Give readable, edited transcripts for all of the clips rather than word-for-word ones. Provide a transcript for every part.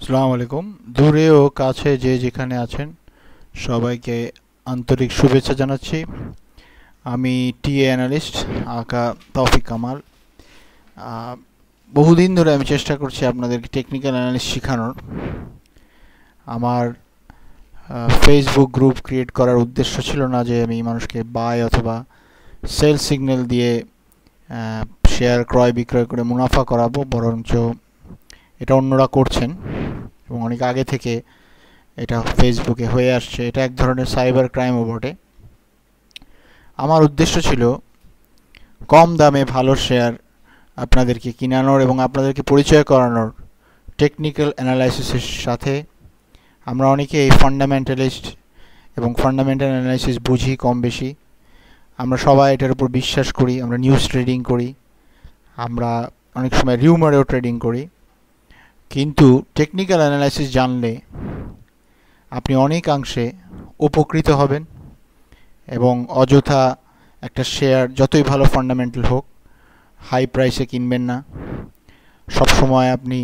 আসসালামু আলাইকুম। দূরে ও কাছে যে যেখানে আছেন সবাইকে আন্তরিক শুভেচ্ছা জানাচ্ছি। আমি টিএ অ্যানালিস্ট আকা তৌফিক কামাল। আহ, বহুদিন ধরে আমি চেষ্টা করছি আপনাদেরকে টেকনিক্যাল অ্যানালিস্ট শেখানোর। আমার ফেসবুক গ্রুপ ক্রিয়েট করার উদ্দেশ্য ছিল না যে আমি মানুষকে বাই অথবা সেল সিগন্যাল দিয়ে শেয়ার ক্রয় বিক্রয় করে মুনাফা করাবো, বরঞ্চ এটা অন্যরা করছেন এবং অনেক আগে থেকে এটা ফেসবুকে হয়ে আসছে। এটা এক ধরনের সাইবার ক্রাইমও বটে। আমার উদ্দেশ্য ছিল কম দামে ভালো শেয়ার আপনাদেরকে কিনানোর এবং আপনাদেরকে পরিচয় করানোর টেকনিক্যাল অ্যানালাইসিসের সাথে। আমরা অনেকে এই ফান্ডামেন্টালিস্ট এবং ফান্ডামেন্টাল অ্যানালাইসিস বুঝি কম বেশি। আমরা সবাই এটার উপর বিশ্বাস করি। আমরা নিউজ ট্রেডিং করি, আমরা অনেক সময় রিউমারেও ট্রেডিং করি। কিন্তু টেকনিক্যাল অ্যানালাইসিস জানলে আপনি অনেকাংশে উপকৃত হবেন এবং অযথা একটা শেয়ার যতই ভালো ফান্ডামেন্টাল হোক হাই প্রাইসে কিনবেন না। সবসময় আপনি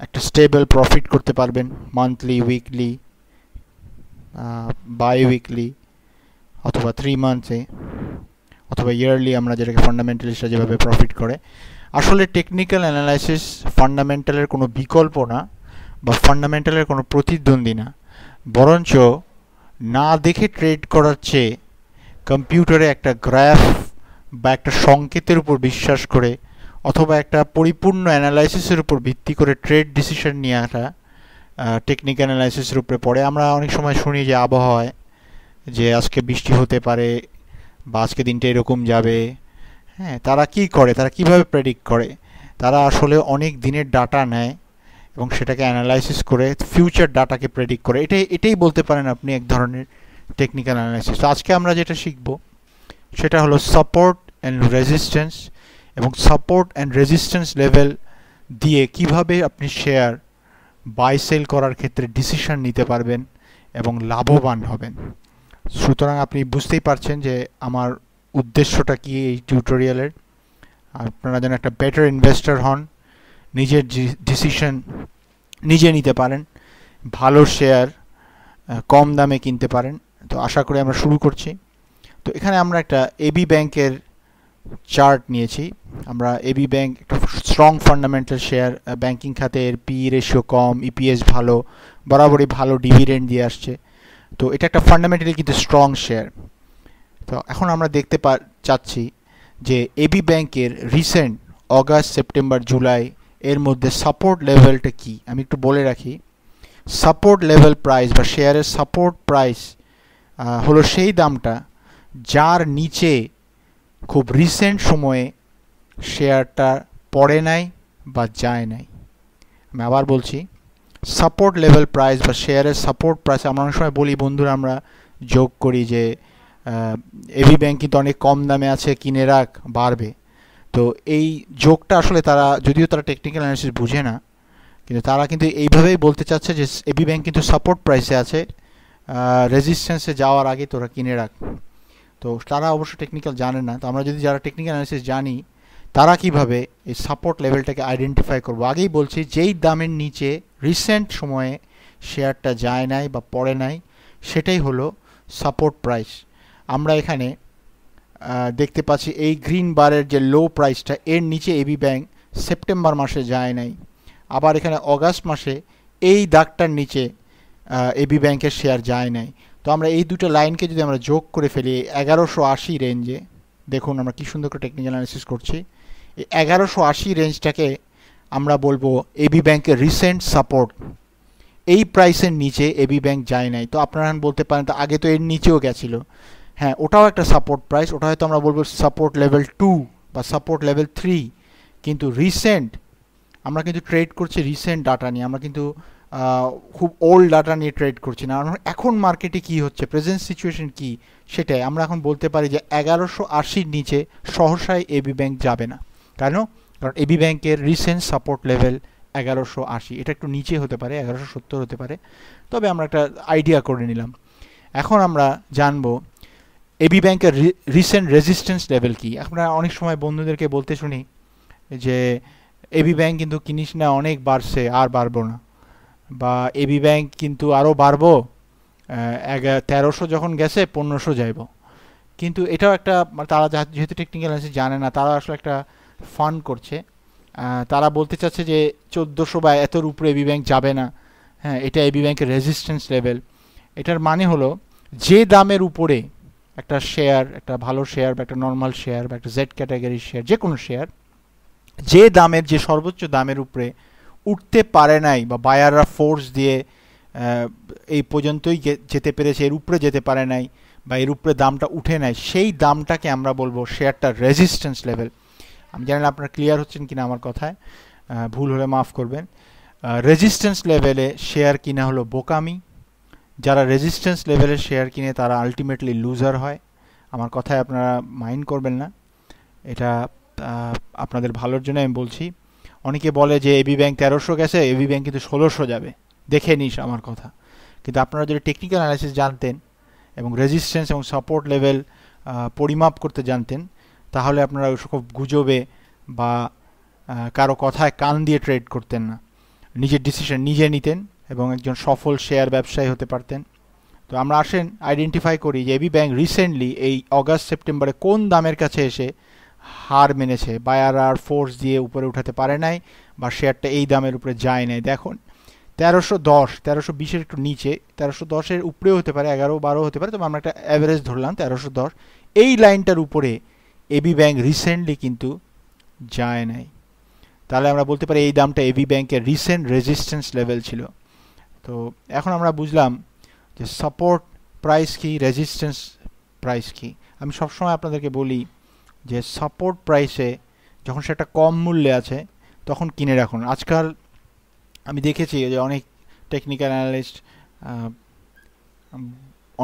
একটা স্টেবল প্রফিট করতে পারবেন মান্থলি, উইকলি, বাই উইকলি অথবা 3 মান্থে অথবা ইয়ারলি, আমরা যেটাকে ফান্ডামেন্টালিস্টরা যেভাবে প্রফিট করে। আসলে টেকনিক্যাল অ্যানালাইসিস ফান্ডামেন্টালের কোনো বিকল্প না বা ফান্ডামেন্টালের কোনো প্রতিদ্বন্দ্বী না, বরঞ্চ না দেখে ট্রেড করার চেয়ে কম্পিউটারে একটা গ্রাফ বা একটা সংকেতের উপর বিশ্বাস করে অথবা একটা পরিপূর্ণ অ্যানালাইসিসের উপর ভিত্তি করে ট্রেড ডিসিশন নেওয়াটা টেকনিক অ্যানালাইসিসের উপরে পড়ে। আমরা অনেক সময় শুনি যে আবহাওয়ায় যে আজকে বৃষ্টি হতে পারে বা আজকে দিনটা এরকম যাবে। হ্যাঁ, তারা কি করে, তারা কিভাবে প্রেডিক্ট করে? তারা আসলে অনেক দিনের ডাটা নেয় এবং সেটাকে অ্যানালাইসিস করে ফিউচার ডাটাকে প্রেডিক্ট করে। এটাই বলতে পারেন আপনি এক ধরনের টেকনিক্যাল অ্যানালাইসিস। তো আজকে আমরা যেটা শিখব সেটা হলো সাপোর্ট অ্যান্ড রেজিস্ট্যান্স, এবং সাপোর্ট অ্যান্ড রেজিস্ট্যান্স লেভেল দিয়ে কিভাবে আপনি শেয়ার বাই সেল করার ক্ষেত্রে ডিসিশন নিতে পারবেন এবং লাভবান হবেন। সুতরাং আপনি বুঝতেই পারছেন যে আমার উদ্দেশ্যটা কি এই টিউটোরিয়ালের। আপনারা যেন একটা বেটার ইনভেস্টর হন, নিজের ডিসিশন নিজে নিতে পারেন, ভালো শেয়ার কম দামে কিনতে পারেন। তো আশা করি আমরা শুরু করছি। তো এখানে আমরা একটা এবি ব্যাংকের চার্ট নিয়েছি। আমরা এবি ব্যাংক একটা স্ট্রং ফান্ডামেন্টাল শেয়ার, ব্যাংকিং খাতে এর পি রেশিও কম, ইপিএস ভালো, বরাবরই ভালো ডিভিডেন্ড দিয়ে আসছে। তো এটা একটা ফান্ডামেন্টালি কিন্তু স্ট্রং শেয়ার। তো এখন আমরা দেখতে চাচ্ছি যে এবি ব্যাংকের রিসেন্ট অগাস্ট, সেপ্টেম্বর, জুলাই এর মধ্যে সাপোর্ট লেভেলটা কি আমি একটু বলে রাখি। সাপোর্ট লেভেল প্রাইস বা শেয়ারের সাপোর্ট প্রাইস হলো সেই দামটা যার নিচে খুব রিসেন্ট সময়ে শেয়ারটা পড়ে নাই বা যায় নাই। আমি আবার বলছি, সাপোর্ট লেভেল প্রাইস বা শেয়ারের সাপোর্ট প্রাইস। আমরা অনেক সময় বলি বন্ধুরা, আমরা যোগ করি যে এবি ব্যাংক কিন্তু অনেক কম দামে আছে, কিনে রাখ, বাড়বে। তো এই যোগটা আসলে তারা, যদিও তারা টেকনিক্যাল অ্যানালিসিস বুঝে না, কিন্তু তারা কিন্তু এইভাবেই বলতে চাচ্ছে যে এবি ব্যাংক কিন্তু সাপোর্ট প্রাইসে আছে, রেজিস্ট্যান্সে যাওয়ার আগে তোরা কিনে রাখ। তো তারা অবশ্য টেকনিক্যাল জানে না। তো আমরা যদি যারা টেকনিক্যাল অ্যানালিসিস জানি, তারা কিভাবে এই সাপোর্ট লেভেলটাকে আইডেন্টিফাই করবো। আগেই বলছি, যেই দামের নিচে রিসেন্ট সময়ে শেয়ারটা যায় নাই বা পড়ে নাই, সেটাই হলো সাপোর্ট প্রাইস। আমরা এখানে দেখতে পাচ্ছি এই গ্রিন বারের যে লো প্রাইসটা, এর নিচে এবি ব্যাংক সেপ্টেম্বর মাসে যায় নাই। আবার এখানে অগাস্ট মাসে এই দাগটার নিচে এবি ব্যাংকের শেয়ার যায় নাই। তো আমরা এই দুটো লাইনকে যদি আমরা যোগ করে ফেলি 1180 রেঞ্জে, দেখুন আমরা কি সুন্দর করে টেকনিক্যাল অ্যানালিসিস করছি। এই 1180 রেঞ্জটাকে আমরা বলবো এবি ব্যাংকের রিসেন্ট সাপোর্ট। এই প্রাইসের নিচে এবি ব্যাংক যায় নাই। তো আপনারা বলতে পারেন তো আগে তো এর নিচেও গেছিলো। হ্যাঁ, ওটাও একটা সাপোর্ট প্রাইস, ওটা হয়তো আমরা বলবো সাপোর্ট লেভেল 2 বা সাপোর্ট লেভেল 3। কিন্তু রিসেন্ট, আমরা কিন্তু ট্রেড করছি রিসেন্ট ডাটা নিয়ে, আমরা কিন্তু খুব ওল্ড ডাটা নিয়ে ট্রেড করছি না। এখন মার্কেটে কি হচ্ছে, প্রেজেন্ট সিচুয়েশন কি, সেটাই আমরা এখন বলতে পারি যে 1180-র নিচে সহসায় এবি ব্যাংক যাবে না। কেন? কারণ এবি ব্যাংকের রিসেন্ট সাপোর্ট লেভেল 1180। এটা একটু নিচে হতে পারে, 1170 হতে পারে, তবে আমরা একটা আইডিয়া করে নিলাম। এখন আমরা জানবো এবি ব্যাংকের রিসেন্ট রেজিস্ট্যান্স লেভেল কি। আমরা অনেক সময় বন্ধুদেরকে বলতে শুনি যে এবি ব্যাংক কিন্তু কিনিস না, অনেক বাড়ছে, আর বাড়বো না। বা এবি ব্যাংক কিন্তু আরও বাড়বো, 1300 যখন গেছে 1500 যাইব। কিন্তু এটাও একটা তারা যেহেতু টেকনিক্যাল অ্যানালিসিস জানে না, তারা আসলে একটা ফান করছে। তারা বলতে চাচ্ছে যে 1400 বা এতর উপরে এবি ব্যাংক যাবে না। হ্যাঁ, এটা এবি ব্যাংকের রেজিস্ট্যান্স লেভেল। এটার মানে হলো যে দামের উপরে একটা শেয়ার, একটা ভালো শেয়ার বা একটা নর্মাল শেয়ার বা একটা জেড ক্যাটাগরির শেয়ার, যে কোনো শেয়ার যে দামের, যে সর্বোচ্চ দামের উপরে উঠতে পারে নাই বা বায়াররা ফোর্স দিয়ে এই পর্যন্তই যেতে পেরেছে, এর উপরে যেতে পারে নাই বা এর উপরে দামটা উঠে নাই, সেই দামটাকে আমরা বলবো শেয়ারটার রেজিস্ট্যান্স লেভেল। আমি জানি না আপনারা ক্লিয়ার হচ্ছেন কিনা আমার কথায়, ভুল হলে মাফ করবেন। রেজিস্ট্যান্স লেভেলে শেয়ার কিনা হলো বোকামি। যারা রেজিস্ট্যান্স লেভেলে শেয়ার কিনে তারা আলটিমেটলি লুজার হয়। আমার কথায় আপনারা মাইন্ড করবেন না, এটা আপনাদের ভালোর জন্য আমি বলছি। অনেকে বলে যে এবি ব্যাংক 1300 গেছে, এবি ব্যাংক কিন্তু 1600 যাবে, দেখে নিস আমার কথা। কিন্তু আপনারা যদি টেকনিক্যাল অ্যানালাইসিস জানতেন এবং রেজিস্ট্যান্স এবং সাপোর্ট লেভেল পরিমাপ করতে জানতেন, তাহলে আপনারা ওইসব গুজবে বা কারো কথায় কান দিয়ে ট্রেড করতেন না, নিজের ডিসিশন নিজে নিতেন এবং একজন সফল শেয়ার ব্যবসায়ী হতে পারতেন। তো আমরা আসেন আইডেন্টিফাই করি যে এবি ব্যাংক রিসেন্টলি এই অগাস্ট সেপ্টেম্বরে কোন দামের কাছে এসে হার মেনেছে, বায়ার আর ফোর্স দিয়ে উপরে উঠাতে পারে নাই বা শেয়ারটা এই দামের উপরে যায় নাই। দেখুন 1310, 1320-এর একটু নিচে, 1310-এর উপরেও হতে পারে, 11-12 হতে পারে, তবে আমরা একটা অ্যাভারেজ ধরলাম 1310। এই লাইনটার উপরে এবি ব্যাংক রিসেন্টলি কিন্তু যায় নাই। তাহলে আমরা বলতে পারি এই দামটা এবি ব্যাংকের রিসেন্ট রেজিস্ট্যান্স লেভেল ছিল। তো এখন আমরা বুঝলাম যে সাপোর্ট প্রাইস কি, রেজিস্ট্যান্স প্রাইস কি। আমি সবসময় আপনাদেরকে বলি যে সাপোর্ট প্রাইসে যখন সেটা কম মূল্যে আছে তখন কিনে রাখুন। আজকাল আমি দেখেছি যে অনেক টেকনিক্যাল অ্যানালিস্ট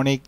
অনেক